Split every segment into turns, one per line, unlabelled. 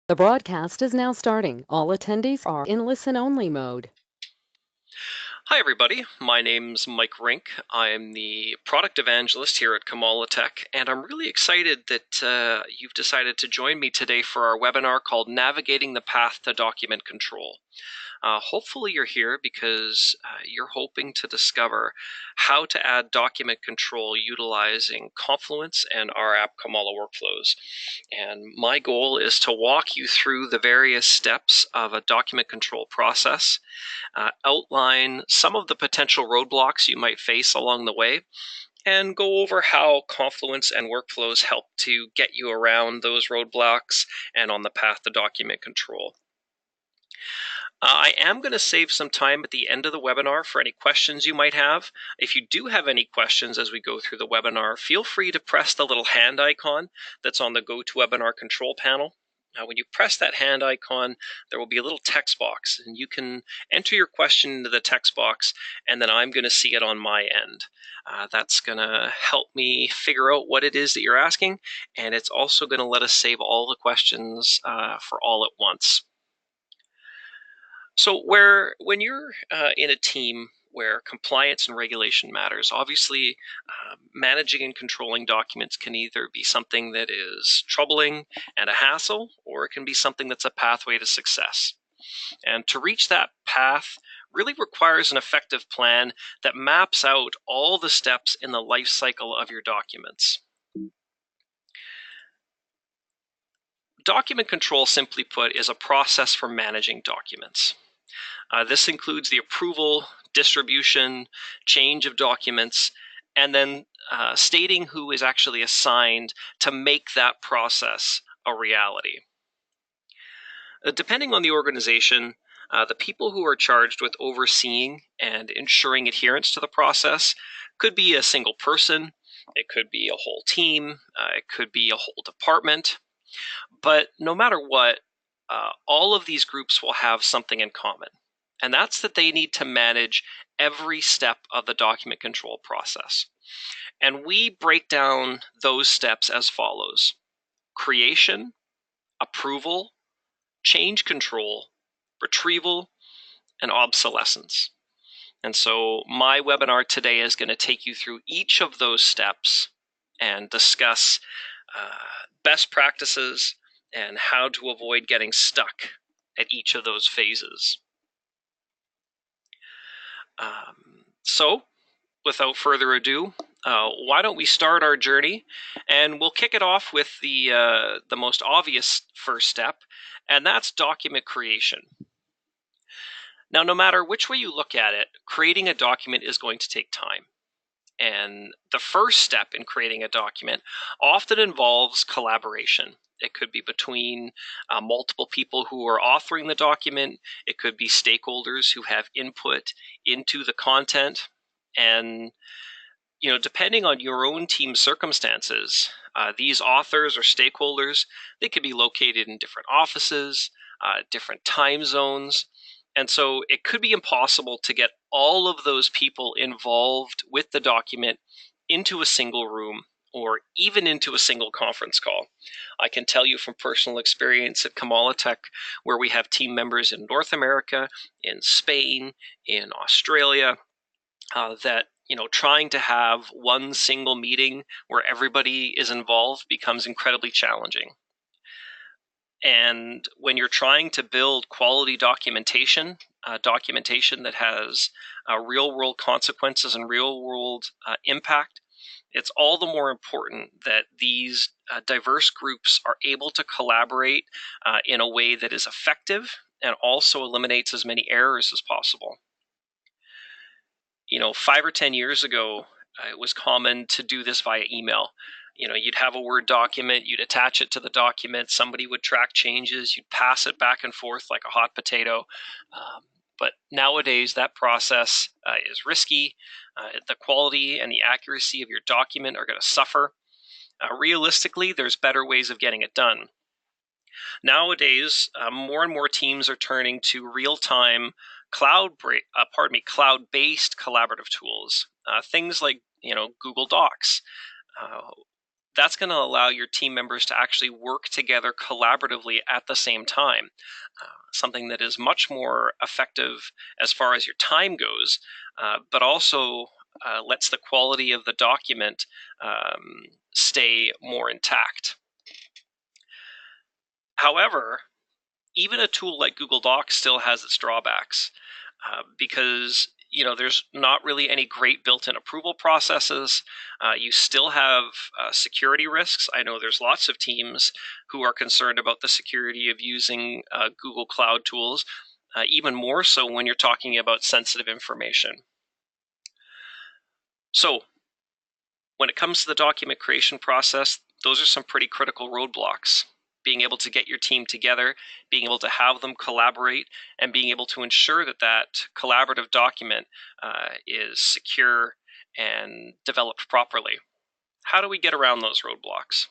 The broadcast is now starting. All attendees are in listen-only mode.
Hi, everybody. My name's Mike Rink. I'm the product evangelist here at Comalatech, and I'm really excited that you've decided to join me today for our webinar called Navigating the Path to Document Control. Hopefully you're here because you're hoping to discover how to add document control utilizing Confluence and our app Kamala Workflows. And my goal is to walk you through the various steps of a document control process, outline some of the potential roadblocks you might face along the way, and go over how Confluence and Workflows help to get you around those roadblocks and on the path to document control. I am going to save some time at the end of the webinar for any questions you might have. If you do have any questions as we go through the webinar, feel free to press the little hand icon that's on the GoToWebinar control panel. When you press that hand icon, there will be a little text box, and you can enter your question into the text box, and then I'm going to see it on my end. That's going to help me figure out what it is that you're asking, and it's also going to let us save all the questions for all at once. So when you're in a team where compliance and regulation matters, obviously managing and controlling documents can either be something that is troubling and a hassle, or it can be something that's a pathway to success. And to reach that path really requires an effective plan that maps out all the steps in the life cycle of your documents. Document control, simply put, is a process for managing documents. This includes the approval, distribution, change of documents, and then stating who is actually assigned to make that process a reality. Depending on the organization, the people who are charged with overseeing and ensuring adherence to the process could be a single person, it could be a whole team, it could be a whole department. But no matter what, all of these groups will have something in common. And that's that they need to manage every step of the document control process. And we break down those steps as follows: creation, approval, change control, retrieval, and obsolescence. And so my webinar today is going to take you through each of those steps and discuss best practices and how to avoid getting stuck at each of those phases. So, without further ado, why don't we start our journey? And we'll kick it off with the most obvious first step, and that's document creation. Now, no matter which way you look at it, creating a document is going to take time. And the first step in creating a document often involves collaboration. It could be between multiple people who are authoring the document. It could be stakeholders who have input into the content. And, depending on your own team's circumstances, these authors or stakeholders, they could be located in different offices, different time zones. And so it could be impossible to get all of those people involved with the document into a single room or even into a single conference call. I can tell you from personal experience at Comalatech, where we have team members in North America, in Spain, in Australia, that trying to have one single meeting where everybody is involved becomes incredibly challenging. And when you're trying to build quality documentation that has real-world consequences and real-world impact, it's all the more important that these diverse groups are able to collaborate in a way that is effective and also eliminates as many errors as possible. 5 or 10 years ago, it was common to do this via email. You'd have a Word document, you'd attach it to the document, somebody would track changes, you'd pass it back and forth like a hot potato. But nowadays, that process is risky. The quality and the accuracy of your document are going to suffer. Realistically, there's better ways of getting it done. Nowadays, more and more teams are turning to real-time cloud-based collaborative tools. Things like Google Docs. That's going to allow your team members to actually work together collaboratively at the same time. Something that is much more effective as far as your time goes, but also lets the quality of the document stay more intact. However, even a tool like Google Docs still has its drawbacks because there's not really any great built-in approval processes. You still have security risks. I know there's lots of teams who are concerned about the security of using Google Cloud tools, even more so when you're talking about sensitive information. So when it comes to the document creation process, those are some pretty critical roadblocks. Being able to get your team together, being able to have them collaborate, and being able to ensure that that collaborative document is secure and developed properly. How do we get around those roadblocks?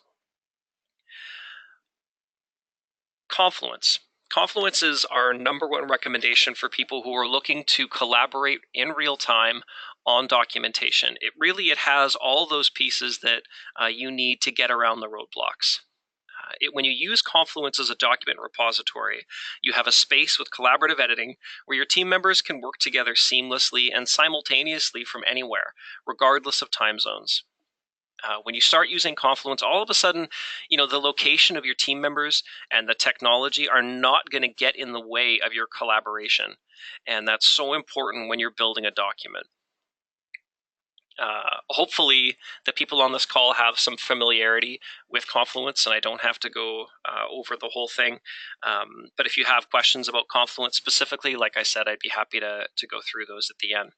Confluence. Confluence is our number one recommendation for people who are looking to collaborate in real time on documentation. It has all those pieces that you need to get around the roadblocks. When you use Confluence as a document repository, you have a space with collaborative editing where your team members can work together seamlessly and simultaneously from anywhere, regardless of time zones. When you start using Confluence, all of a sudden, the location of your team members and the technology are not going to get in the way of your collaboration. And that's so important when you're building a document. Hopefully the people on this call have some familiarity with Confluence, and I don't have to go over the whole thing. But if you have questions about Confluence specifically, like I said, I'd be happy to go through those at the end.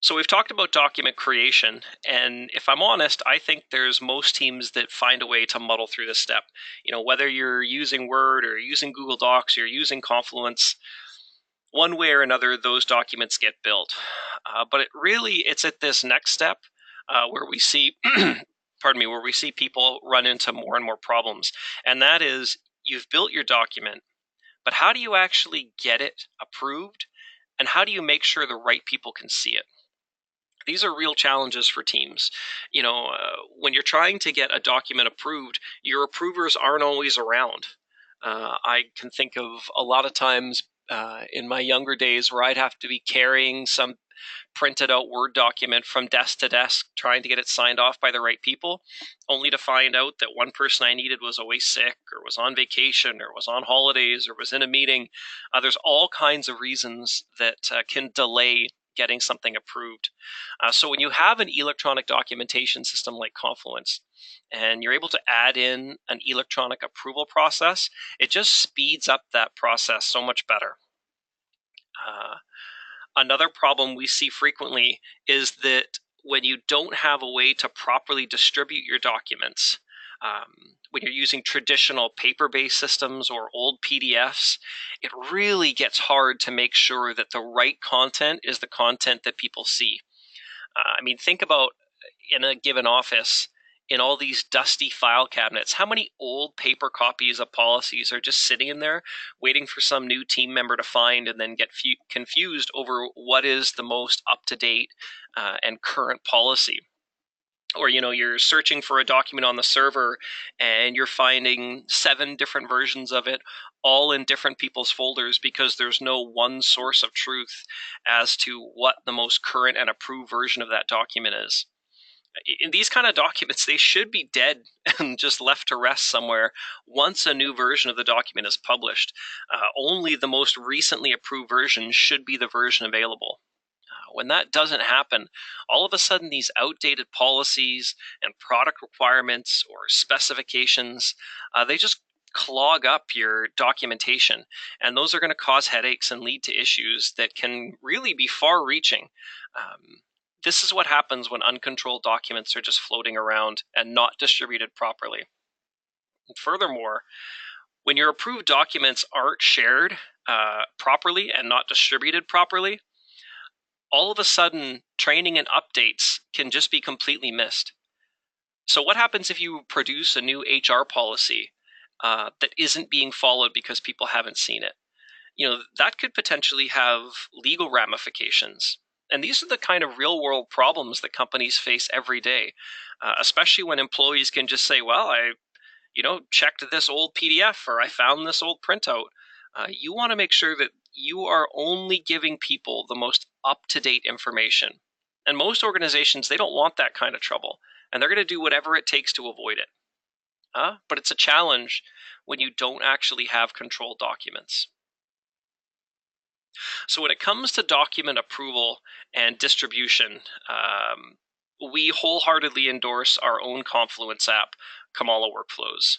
So we've talked about document creation, and if I'm honest, I think there's most teams that find a way to muddle through this step. Whether you're using Word or using Google Docs or you're using Confluence, one way or another, those documents get built. But it's at this next step where we see, where we see people run into more and more problems. And that is, you've built your document, but how do you actually get it approved? And how do you make sure the right people can see it? These are real challenges for teams. When you're trying to get a document approved, your approvers aren't always around. I can think of a lot of times in my younger days where I'd have to be carrying some printed out Word document from desk to desk, trying to get it signed off by the right people, only to find out that one person I needed was always sick or was on vacation or was on holidays or was in a meeting. There's all kinds of reasons that can delay getting something approved. So when you have an electronic documentation system like Confluence, and you're able to add in an electronic approval process, it just speeds up that process so much better. Another problem we see frequently is that when you don't have a way to properly distribute your documents, when you're using traditional paper-based systems or old PDFs, it really gets hard to make sure that the right content is the content that people see. Think about in a given office, in all these dusty file cabinets, how many old paper copies of policies are just sitting in there waiting for some new team member to find and then get confused over what is the most up-to-date and current policy? Or you're searching for a document on the server and you're finding 7 different versions of it all in different people's folders because there's no one source of truth as to what the most current and approved version of that document is. In these kind of documents, they should be dead and just left to rest somewhere once a new version of the document is published. Only the most recently approved version should be the version available. When that doesn't happen, all of a sudden these outdated policies and product requirements or specifications, they just clog up your documentation. And those are going to cause headaches and lead to issues that can really be far-reaching. This is what happens when uncontrolled documents are just floating around and not distributed properly. And furthermore, when your approved documents aren't shared properly and not distributed properly, all of a sudden training and updates can just be completely missed. So what happens if you produce a new HR policy that isn't being followed because people haven't seen it? That could potentially have legal ramifications. And these are the kind of real world problems that companies face every day, especially when employees can just say, well, I checked this old PDF or I found this old printout. You want to make sure that you are only giving people the most up-to-date information. And most organizations, they don't want that kind of trouble, and they're going to do whatever it takes to avoid it. But it's a challenge when you don't actually have controlled documents. So when it comes to document approval and distribution, we wholeheartedly endorse our own Confluence app, Kamala Workflows.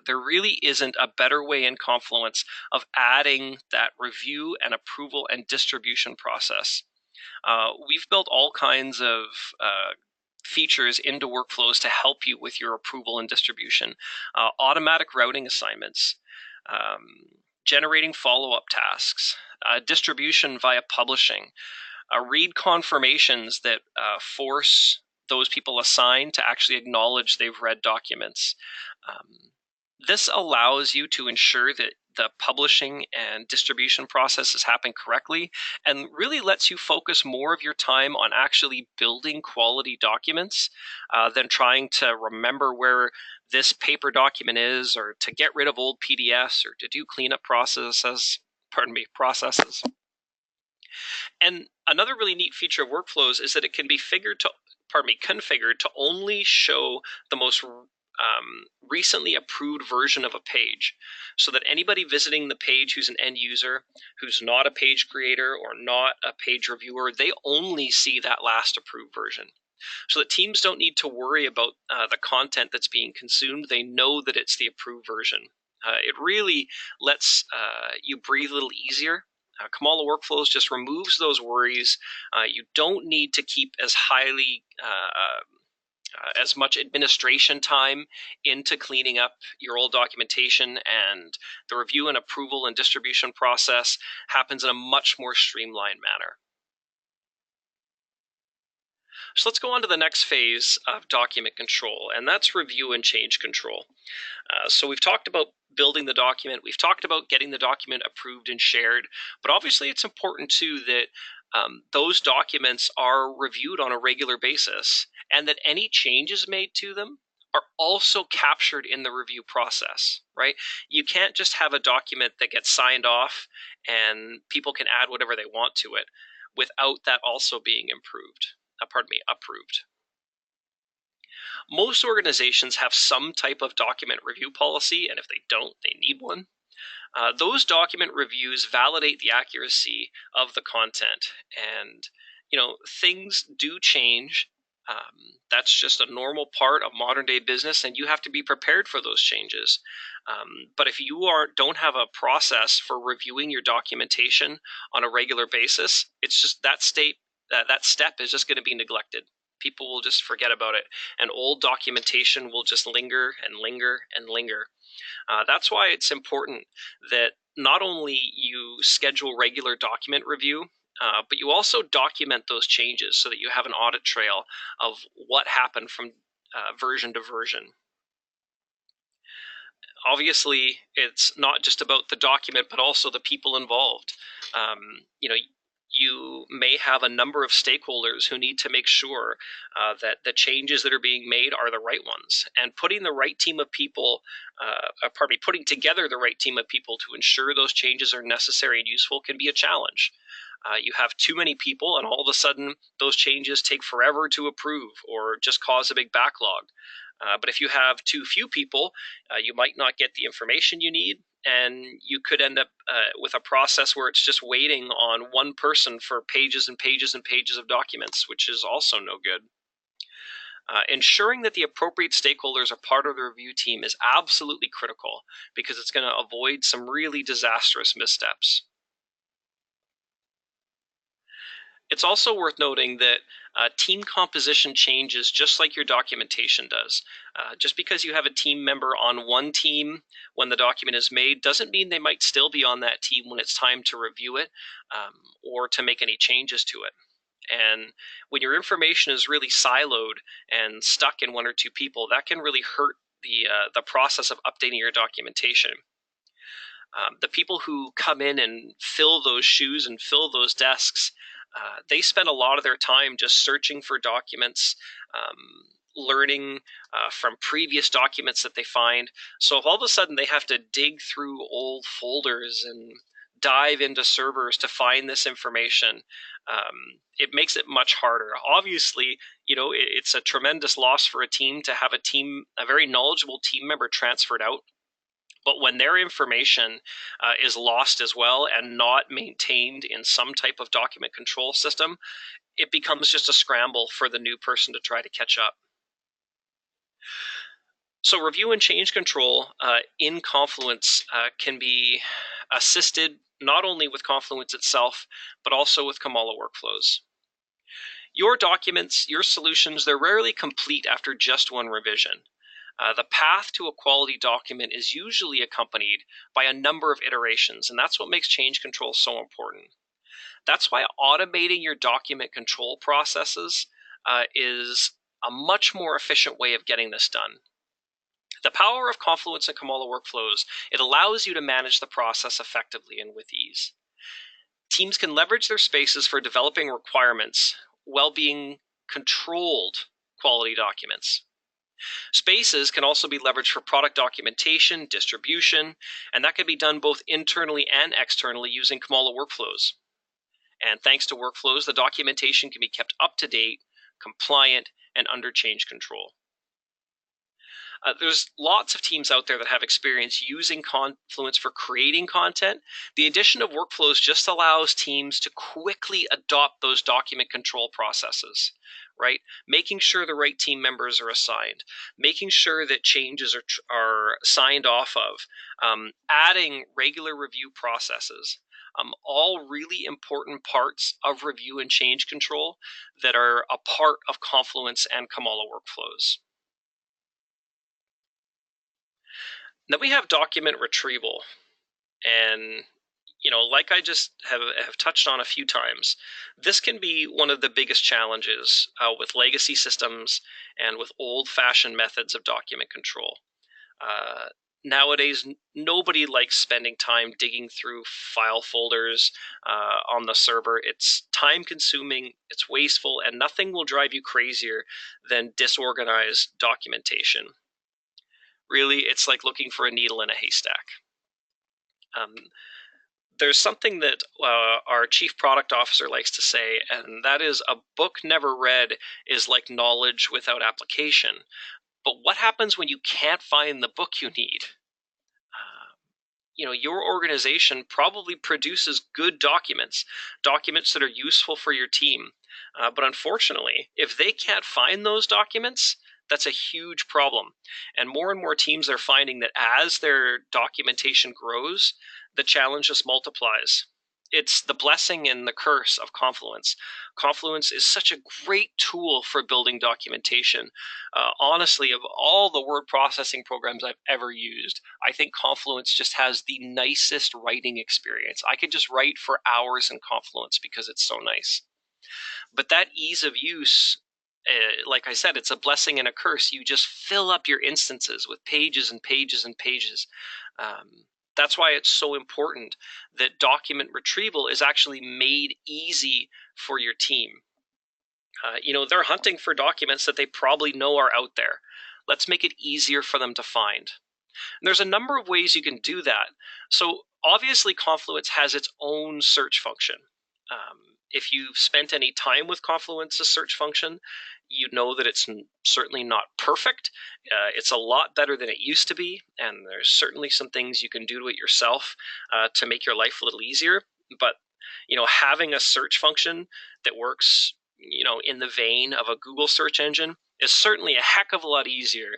There really isn't a better way in Confluence of adding that review and approval and distribution process. We've built all kinds of features into workflows to help you with your approval and distribution. Automatic routing assignments, generating follow-up tasks, distribution via publishing, read confirmations that force those people assigned to actually acknowledge they've read documents. This allows you to ensure that the publishing and distribution process is happening correctly, and really lets you focus more of your time on actually building quality documents than trying to remember where this paper document is, or to get rid of old PDFs, or to do cleanup processes. And another really neat feature of workflows is that it can be configured to only show the most recently approved version of a page, so that anybody visiting the page who's an end user, who's not a page creator or not a page reviewer, they only see that last approved version. So that teams don't need to worry about the content that's being consumed. They know that it's the approved version. It really lets you breathe a little easier. Kamala Workflows just removes those worries. You don't need to keep as much administration time into cleaning up your old documentation, and the review and approval and distribution process happens in a much more streamlined manner. So let's go on to the next phase of document control, and that's review and change control. So we've talked about building the document, we've talked about getting the document approved and shared, but obviously it's important too that those documents are reviewed on a regular basis, and that any changes made to them are also captured in the review process, right? You can't just have a document that gets signed off and people can add whatever they want to it without that also being approved. Most organizations have some type of document review policy, and if they don't, they need one. Those document reviews validate the accuracy of the content, and things do change. That's just a normal part of modern day business, and you have to be prepared for those changes. But if you don't have a process for reviewing your documentation on a regular basis, it's just that step is just going to be neglected. People will just forget about it, and old documentation will just linger and linger and linger. That's why it's important that not only you schedule regular document review, but you also document those changes so that you have an audit trail of what happened from version to version. Obviously, it's not just about the document, but also the people involved. You may have a number of stakeholders who need to make sure that the changes that are being made are the right ones. And putting together the right team of people to ensure those changes are necessary and useful can be a challenge. You have too many people, and all of a sudden, those changes take forever to approve or just cause a big backlog. But if you have too few people, you might not get the information you need, and you could end up with a process where it's just waiting on one person for pages and pages and pages of documents, which is also no good. Ensuring that the appropriate stakeholders are part of the review team is absolutely critical, because it's going to avoid some really disastrous missteps. It's also worth noting that team composition changes just like your documentation does. Just because you have a team member on one team when the document is made doesn't mean they might still be on that team when it's time to review it or to make any changes to it. And when your information is really siloed and stuck in one or two people, that can really hurt the process of updating your documentation. The people who come in and fill those shoes and fill those desks, They spend a lot of their time just searching for documents, learning from previous documents that they find. So if all of a sudden they have to dig through old folders and dive into servers to find this information, it makes it much harder. Obviously, it's a tremendous loss for a team to have a very knowledgeable team member transferred out. But when their information is lost as well and not maintained in some type of document control system, it becomes just a scramble for the new person to try to catch up. So review and change control in Confluence can be assisted not only with Confluence itself, but also with Kamala workflows. Your documents, your solutions, they're rarely complete after just one revision. The path to a quality document is usually accompanied by a number of iterations, and that's what makes change control so important. That's why automating your document control processes is a much more efficient way of getting this done. The power of Confluence and Kamala workflows, it allows you to manage the process effectively and with ease. Teams can leverage their spaces for developing requirements while being controlled quality documents. Spaces can also be leveraged for product documentation, distribution, and that can be done both internally and externally using Kamala workflows. And thanks to workflows, the documentation can be kept up to date, compliant, and under change control. There's lots of teams out there that have experience using Confluence for creating content. The addition of workflows just allows teams to quickly adopt those document control processes, right? Making sure the right team members are assigned, making sure that changes are signed off of, adding regular review processes. All really important parts of review and change control that are a part of Confluence and Kamala workflows. Then we have document retrieval. And, like I just have touched on a few times, this can be one of the biggest challenges with legacy systems and with old-fashioned methods of document control. Nowadays, nobody likes spending time digging through file folders on the server. It's time-consuming, it's wasteful, and nothing will drive you crazier than disorganized documentation. Really, it's like looking for a needle in a haystack. There's something that our chief product officer likes to say, and that is a book never read is like knowledge without application. But what happens when you can't find the book you need? Your organization probably produces good documents that are useful for your team. But unfortunately, if they can't find those documents, that's a huge problem. And more teams are finding that as their documentation grows, the challenge just multiplies. It's the blessing and the curse of Confluence. Confluence is such a great tool for building documentation. Honestly, of all the word processing programs I've ever used, I think Confluence just has the nicest writing experience. I could just write for hours in Confluence because it's so nice. But that ease of use, like I said, it's a blessing and a curse. You just fill up your instances with pages and pages and pages. That's why it's so important that document retrieval is actually made easy for your team. They're hunting for documents that they probably know are out there. Let's make it easier for them to find. And there's a number of ways you can do that. So obviously Confluence has its own search function. If you've spent any time with Confluence's search function, you know that it's certainly not perfect. It's a lot better than it used to be, and there's certainly some things you can do to it yourself to make your life a little easier. But having a search function that works in the vein of a Google search engine is certainly a heck of a lot easier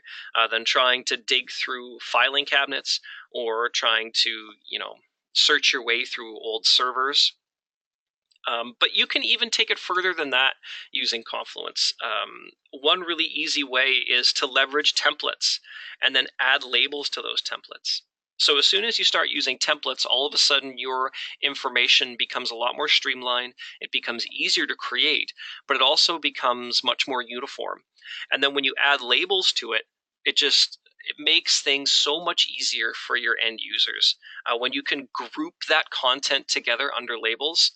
than trying to dig through filing cabinets or trying to search your way through old servers. But you can even take it further than that using Confluence. One really easy way is to leverage templates and then add labels to those templates. So as soon as you start using templates, all of a sudden your information becomes a lot more streamlined. It becomes easier to create, but it also becomes much more uniform. And then when you add labels to it, it makes things so much easier for your end users. When you can group that content together under labels,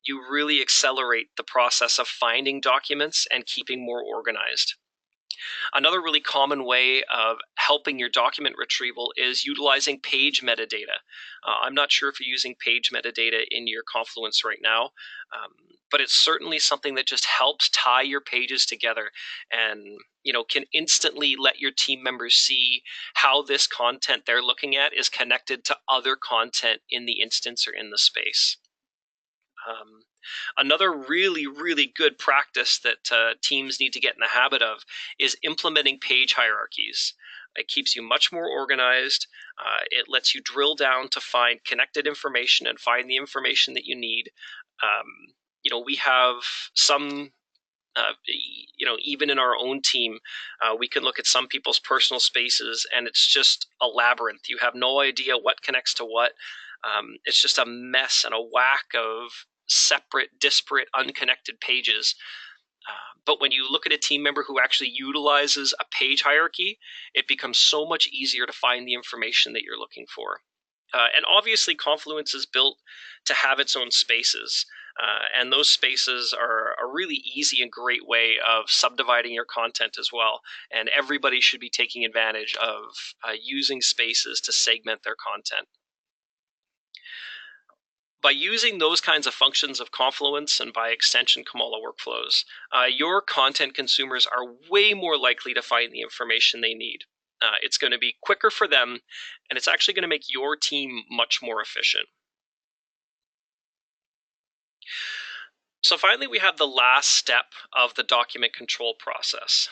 you really accelerate the process of finding documents and keeping more organized. Another really common way of helping your document retrieval is utilizing page metadata. I'm not sure if you're using page metadata in your Confluence right now, but it's certainly something that just helps tie your pages together and can instantly let your team members see how this content they're looking at is connected to other content in the instance or in the space. Another really, really good practice that teams need to get in the habit of is implementing page hierarchies. It keeps you much more organized. It lets you drill down to find connected information and find the information that you need. We have some even in our own team, we can look at some people's personal spaces and it's just a labyrinth. You have no idea what connects to what. It's just a mess and a whack of separate, disparate, unconnected pages. But when you look at a team member who actually utilizes a page hierarchy, it becomes so much easier to find the information that you're looking for. And obviously, Confluence is built to have its own spaces. And those spaces are a really easy and great way of subdividing your content as well. And everybody should be taking advantage of using spaces to segment their content. By using those kinds of functions of Confluence and by extension Komala workflows, your content consumers are way more likely to find the information they need. It's going to be quicker for them, and it's actually going to make your team much more efficient. So finally, we have the last step of the document control process,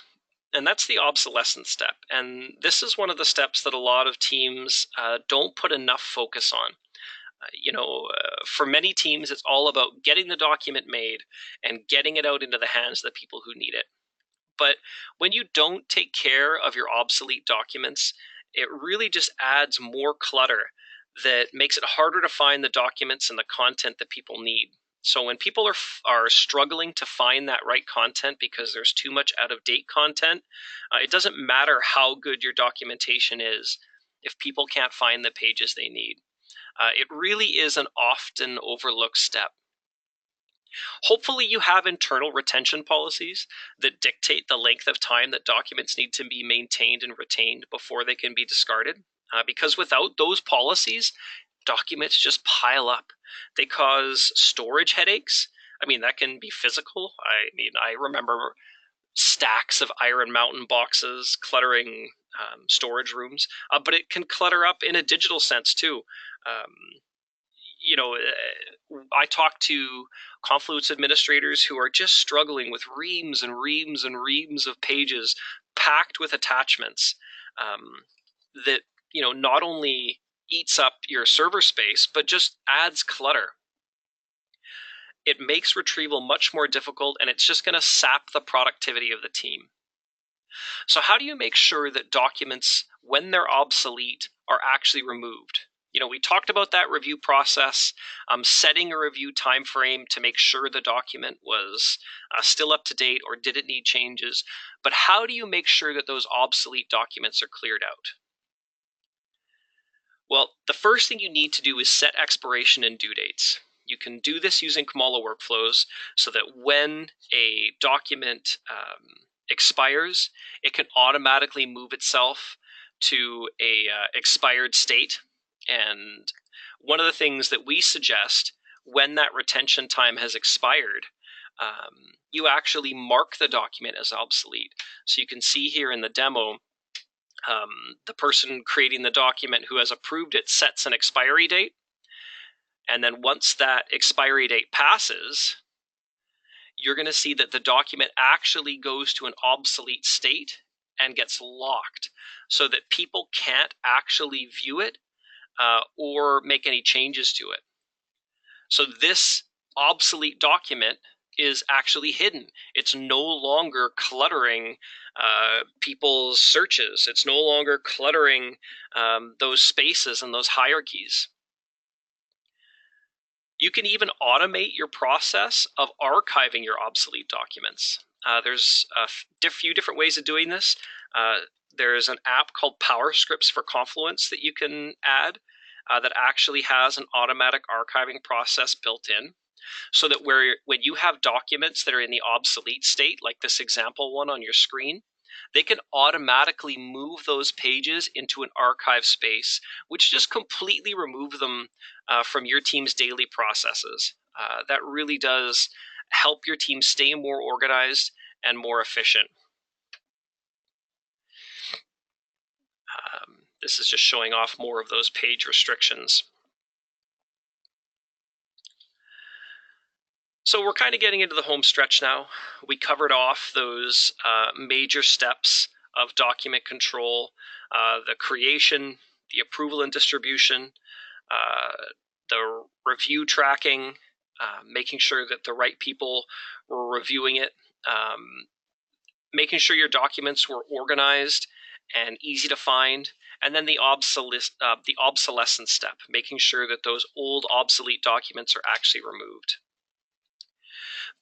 and that's the obsolescence step. And this is one of the steps that a lot of teams don't put enough focus on. For many teams, it's all about getting the document made and getting it out into the hands of the people who need it. But when you don't take care of your obsolete documents, it really just adds more clutter that makes it harder to find the documents and the content that people need. So when people are struggling to find that right content because there's too much out-of-date content, it doesn't matter how good your documentation is if people can't find the pages they need. It really is an often overlooked step. Hopefully you have internal retention policies that dictate the length of time that documents need to be maintained and retained before they can be discarded. Because without those policies, documents just pile up. They cause storage headaches. That can be physical. I remember stacks of Iron Mountain boxes cluttering storage rooms, but it can clutter up in a digital sense too. I talk to Confluence administrators who are just struggling with reams and reams and reams of pages packed with attachments that not only eats up your server space, but just adds clutter. It makes retrieval much more difficult, and it's just going to sap the productivity of the team. So how do you make sure that documents, when they're obsolete, are actually removed? We talked about that review process, setting a review time frame to make sure the document was still up to date or did it need changes. But how do you make sure that those obsolete documents are cleared out? Well, the first thing you need to do is set expiration and due dates. You can do this using Komala workflows so that when a document expires, it can automatically move itself to a expired state. And one of the things that we suggest when that retention time has expired, you actually mark the document as obsolete. So you can see here in the demo, the person creating the document who has approved it sets an expiry date. And then once that expiry date passes, you're going to see that the document actually goes to an obsolete state and gets locked so that people can't actually view it or make any changes to it. So this obsolete document is actually hidden. It's no longer cluttering people's searches. It's no longer cluttering those spaces and those hierarchies. You can even automate your process of archiving your obsolete documents. There's a few different ways of doing this. There's an app called PowerScripts for Confluence that you can add that actually has an automatic archiving process built in. so that when you have documents that are in the obsolete state, like this example one on your screen, they can automatically move those pages into an archive space, which just completely remove them from your team's daily processes. That really does help your team stay more organized and more efficient. This is just showing off more of those page restrictions. So we're kind of getting into the home stretch now. We covered off those major steps of document control, the creation, the approval and distribution, the review tracking, making sure that the right people were reviewing it, making sure your documents were organized and easy to find, and then the obsolescence step, making sure that those old obsolete documents are actually removed.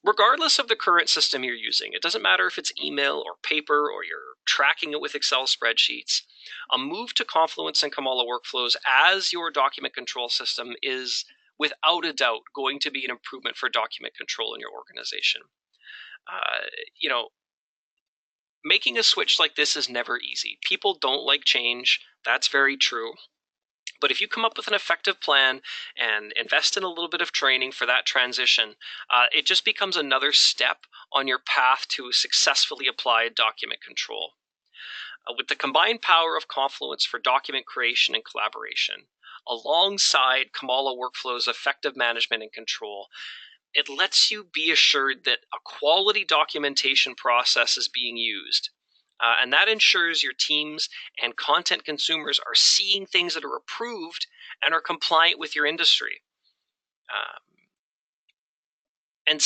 Regardless of the current system you're using, it doesn't matter if it's email or paper or you're tracking it with Excel spreadsheets, a move to Confluence and Kamala workflows as your document control system is without a doubt going to be an improvement for document control in your organization. Making a switch like this is never easy. People don't like change. That's very true. But if you come up with an effective plan and invest in a little bit of training for that transition, it just becomes another step on your path to successfully applied document control. With the combined power of Confluence for document creation and collaboration, alongside Kamala Workflow's effective management and control, it lets you be assured that a quality documentation process is being used. And that ensures your teams and content consumers are seeing things that are approved and are compliant with your industry. And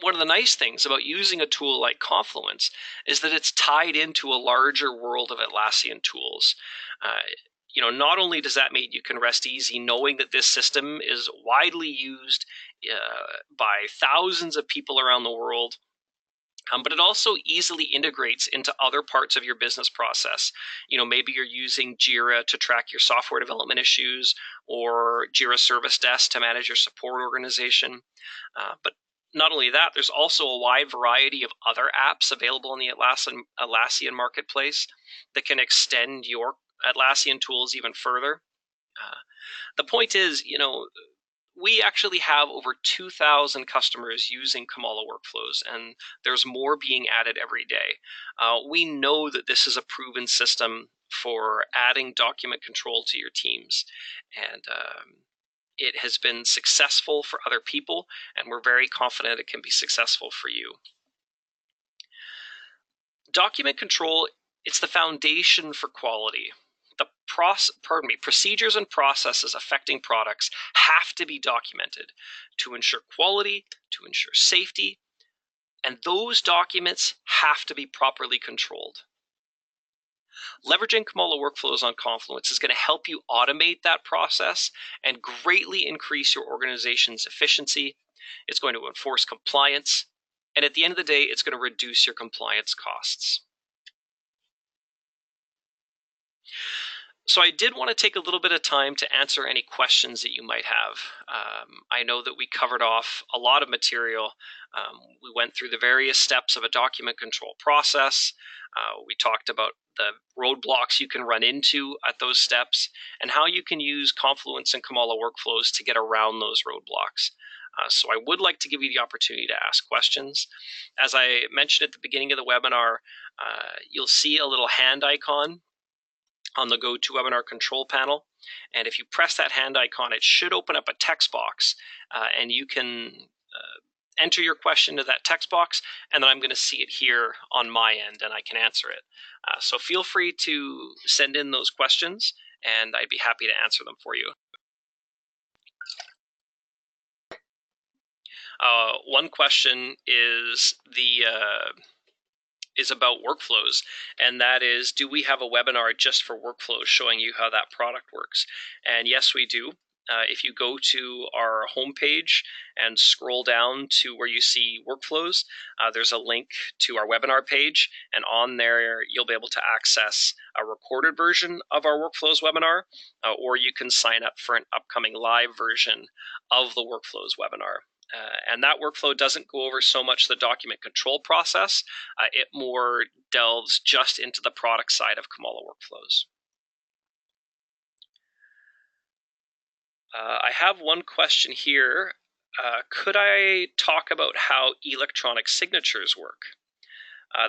one of the nice things about using a tool like Confluence is that it's tied into a larger world of Atlassian tools. Not only does that mean you can rest easy knowing that this system is widely used by thousands of people around the world, but it also easily integrates into other parts of your business process. Maybe you're using Jira to track your software development issues, or Jira Service Desk to manage your support organization. But not only that, there's also a wide variety of other apps available in the Atlassian marketplace that can extend your Atlassian tools even further. The point is, we actually have over 2,000 customers using Kamala workflows, and there's more being added every day. We know that this is a proven system for adding document control to your teams, and it has been successful for other people, and we're very confident it can be successful for you. Document control, it's the foundation for quality. Procedures and processes affecting products have to be documented to ensure quality, to ensure safety, and those documents have to be properly controlled. Leveraging Kamala workflows on Confluence is going to help you automate that process and greatly increase your organization's efficiency. It's going to enforce compliance, and at the end of the day, it's going to reduce your compliance costs. So I did want to take a little bit of time to answer any questions that you might have. I know that we covered off a lot of material. We went through the various steps of a document control process. We talked about the roadblocks you can run into at those steps and how you can use Confluence and Kamala workflows to get around those roadblocks. So I would like to give you the opportunity to ask questions. As I mentioned at the beginning of the webinar, you'll see a little hand icon on the GoToWebinar control panel. And if you press that hand icon, it should open up a text box, and you can enter your question to that text box, and then I'm going to see it here on my end, and I can answer it. So feel free to send in those questions, and I'd be happy to answer them for you. One question is about workflows, and that is, do we have a webinar just for workflows showing you how that product works? And yes, we do. If you go to our homepage and scroll down to where you see workflows, there's a link to our webinar page, and on there you'll be able to access a recorded version of our workflows webinar, or you can sign up for an upcoming live version of the workflows webinar. And that workflow doesn't go over so much the document control process. It more delves just into the product side of Comala workflows. I have one question here. Could I talk about how electronic signatures work?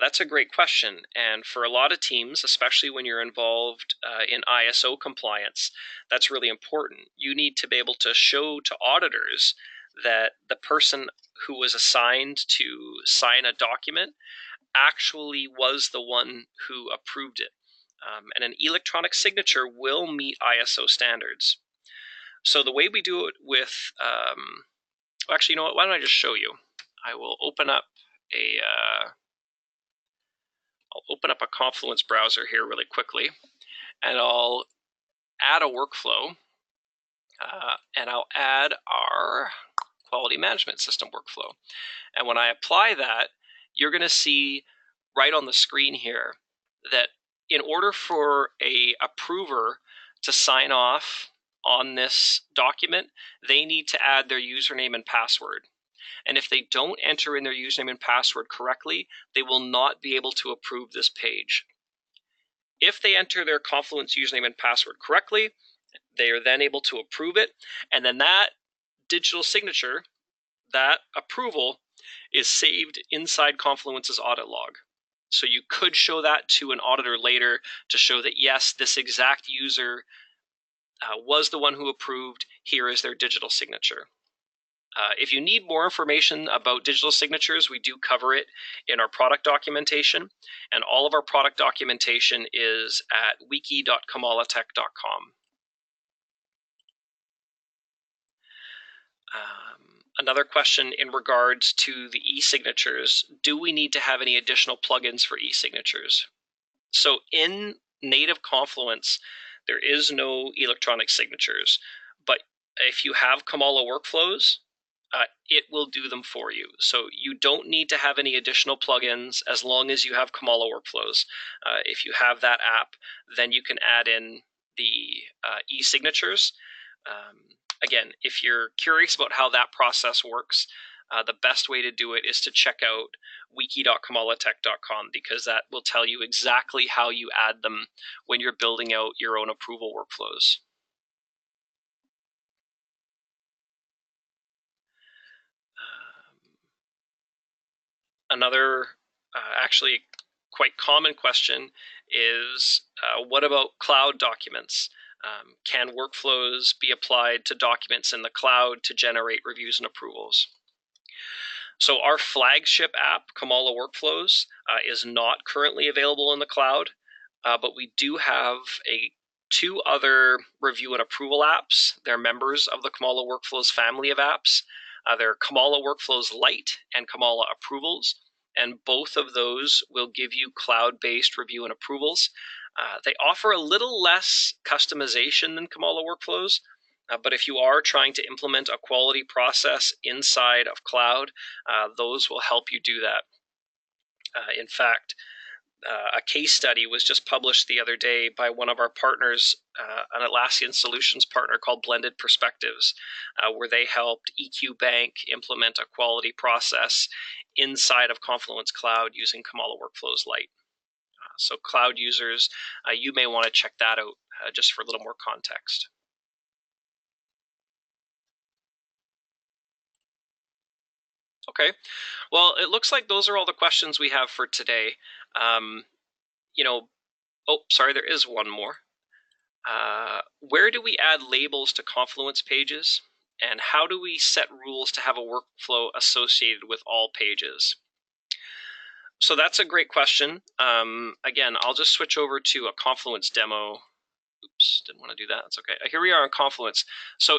That's a great question. And for a lot of teams, especially when you're involved in ISO compliance, that's really important. You need to be able to show to auditors that the person who was assigned to sign a document actually was the one who approved it. And an electronic signature will meet ISO standards. So the way we do it with, actually, you know what? Why don't I just show you? I will open up a Confluence browser here really quickly, and I'll add a workflow, and I'll add our quality management system workflow. And when I apply that, you're going to see right on the screen here that in order for a approver to sign off on this document, they need to add their username and password. And if they don't enter in their username and password correctly, they will not be able to approve this page. If they enter their Confluence username and password correctly, they are then able to approve it. And then that digital signature, that approval, is saved inside Confluence's audit log. So you could show that to an auditor later to show that, yes, this exact user was the one who approved. Here is their digital signature. If you need more information about digital signatures, we do cover it in our product documentation, and all of our product documentation is at wiki.comalatech.com. Another question in regards to the e-signatures, do we need to have any additional plugins for e-signatures? So in native Confluence, there is no electronic signatures, but if you have Comala workflows, it will do them for you. So you don't need to have any additional plugins as long as you have Comala workflows. If you have that app, then you can add in the e-signatures. Again, if you're curious about how that process works, the best way to do it is to check out wiki.comalatech.com, because that will tell you exactly how you add them when you're building out your own approval workflows. Another actually quite common question is, what about cloud documents? Can workflows be applied to documents in the cloud to generate reviews and approvals? So our flagship app, Comala Workflows, is not currently available in the cloud, but we do have two other review and approval apps. They're members of the Comala Workflows family of apps. They're Comala Workflows Lite and Comala Approvals, and both of those will give you cloud-based review and approvals. They offer a little less customization than Comala Workflows, but if you are trying to implement a quality process inside of cloud, those will help you do that. In fact, a case study was just published the other day by one of our partners, an Atlassian Solutions partner called Blended Perspectives, where they helped EQ Bank implement a quality process inside of Confluence Cloud using Comala Workflows Lite. So cloud users, you may want to check that out just for a little more context. Okay, well, it looks like those are all the questions we have for today. Oh, sorry, there is one more. Where do we add labels to Confluence pages? And how do we set rules to have a workflow associated with all pages? So that's a great question. Again, I'll just switch over to a Confluence demo. Oops, didn't want to do that. That's okay. Here we are on Confluence. So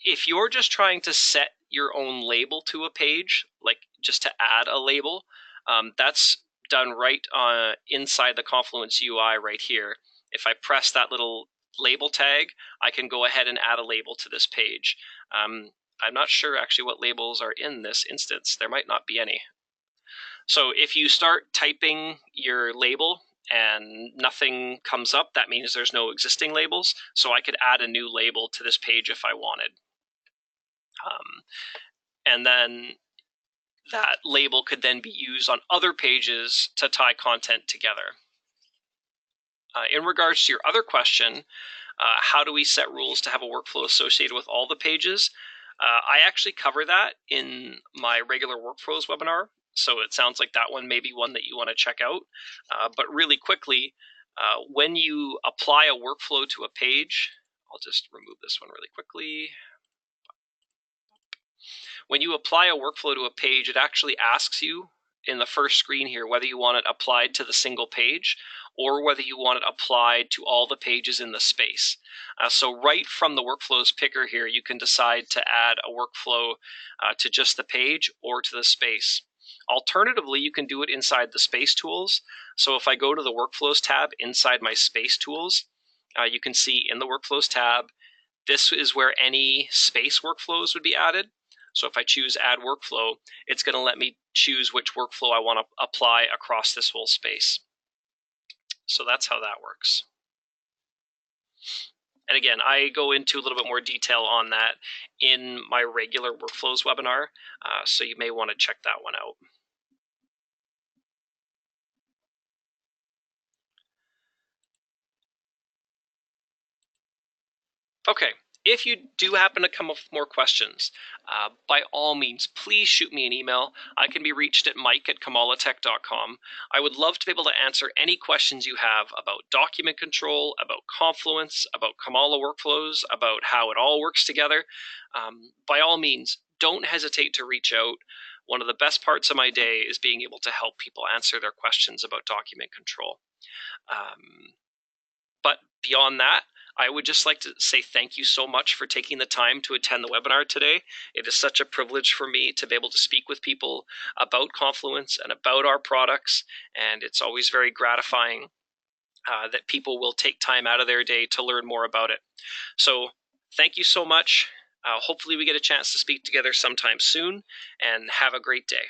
if you're just trying to set your own label to a page, like just to add a label, that's done right inside the Confluence UI right here. If I press that little label tag, I can go ahead and add a label to this page. I'm not sure actually what labels are in this instance. There might not be any. So if you start typing your label and nothing comes up, that means there's no existing labels. So I could add a new label to this page if I wanted. and then that label could then be used on other pages to tie content together. In regards to your other question, how do we set rules to have a workflow associated with all the pages? I actually cover that in my regular workflows webinar, so it sounds like that one may be one that you want to check out. But really quickly, when you apply a workflow to a page, I'll just remove this one really quickly. When you apply a workflow to a page, it actually asks you in the first screen here whether you want it applied to the single page or whether you want it applied to all the pages in the space. So right from the workflows picker here, you can decide to add a workflow to just the page or to the space. Alternatively, you can do it inside the space tools. So if I go to the workflows tab inside my space tools, you can see in the workflows tab, this is where any space workflows would be added. So if I choose add workflow, it's going to let me choose which workflow I want to apply across this whole space. So that's how that works. And again, I go into a little bit more detail on that in my regular workflows webinar, so you may want to check that one out. Okay, if you do happen to come up with more questions, by all means, please shoot me an email. I can be reached at mike@comalatech.com. I would love to be able to answer any questions you have about document control, about Confluence, about Comala workflows, about how it all works together. By all means, don't hesitate to reach out. One of the best parts of my day is being able to help people answer their questions about document control. But beyond that, I would just like to say thank you so much for taking the time to attend the webinar today. It is such a privilege for me to be able to speak with people about Confluence and about our products, and it's always very gratifying that people will take time out of their day to learn more about it. So thank you so much. Hopefully we get a chance to speak together sometime soon, and have a great day.